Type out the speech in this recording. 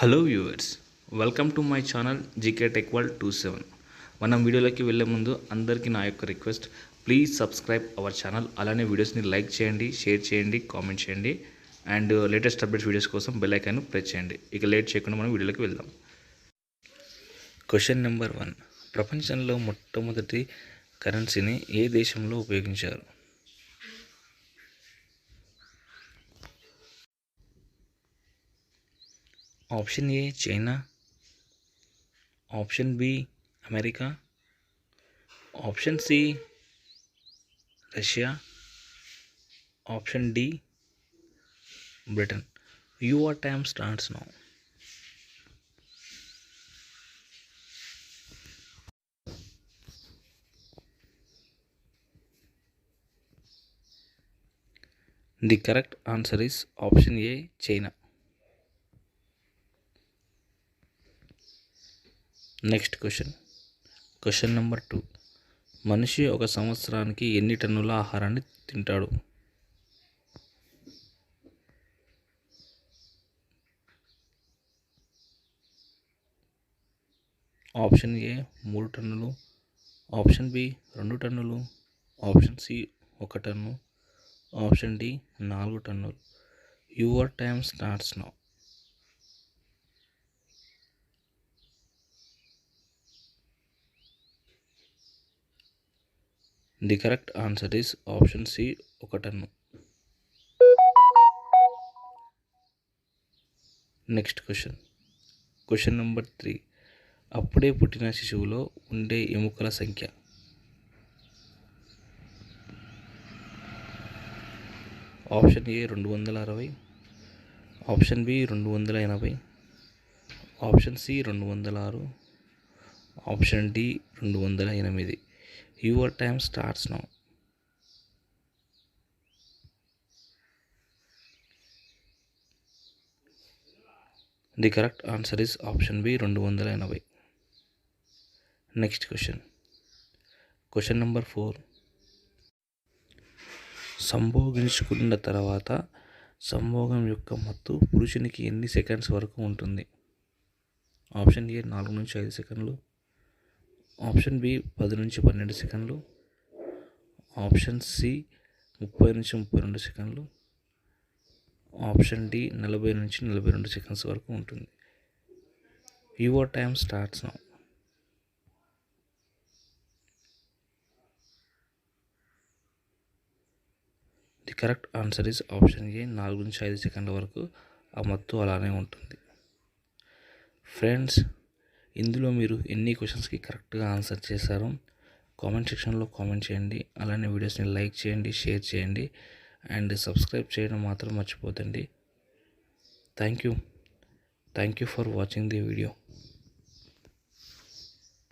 Hello viewers, welcome to my channel GK tech world 27. మనం వీడియోలోకి వెళ్ళే ముందు అందరికీ నా యొక్క request, please subscribe our channel. అలానే వీడియోస్ని లైక్ చేయండి, షేర్ చేయండి, కామెంట్ చేయండి అండ్ లేటెస్ట్ అప్డేట్స్ వీడియోస్ కోసం బెల్ ఐకాన్ ప్రెస్ చేయండి. ఇక లేట్ చేయకుండా మనం వీడియోలోకి వెళ్దాం. Question number 1. ప్రపంచంలో మొట్టమొదటి కరెన్సీని ఏ దేశంలో ఉపయోగించారు? Option a China, option b America, option c Russia, option d Britain. Your time starts now. The correct answer is option a China. Next question number 2. మనిషి ఒక సంవత్సరానికి ఎన్ని టన్నుల ఆహారాన్ని తింటాడు? ఆప్షన్ ఏ 3 టన్నులు, ఆప్షన్ బి 2 టన్నులు, option c 1 ton, option d 4 టన్నులు. Your time starts now. The correct answer is option c 1 ton. Next question number 3. అప్పుడే పుట్టిన శిశువులో ఉండే ఎముకల సంఖ్య? Option a 260, option b 280, option c 206, option d 208. Your time starts now. The correct answer is option b 280. Next question number 4. సంభోగించుకున్న తర్వాత సంభోగం యొక్క మత్తు పురుషునికి ఎన్ని సెకండ్స్ వరకు ఉంటుంది? ఆప్షన్ ఏ 4 నుంచి 5 సెకండ్లు, ఆప్షన్ బి 10 నుంచి 12 సెకండ్లు, ఆప్షన్ సి 30 నుంచి 32 సెకండ్లు, ఆప్షన్ డి 40 నుంచి 42 సెకండ్స్ వరకు ఉంటుంది. Your time starts now. The correct answer is option A 4 నుంచి 5 సెకండ్ల వరకు ఆ మత్తు అలానే ఉంటుంది. ఫ్రెండ్స్, ఇందులో మీరు ఎన్ని క్వశ్చన్స్కి కరెక్ట్గా ఆన్సర్ చేశారో కామెంట్ సెక్షన్లో కామెంట్ చేయండి. అలానే వీడియోస్ని లైక్ చేయండి, షేర్ చేయండి అండ్ సబ్స్క్రైబ్ చేయడం మాత్రం మర్చిపోతండి. Thank you for watching the video.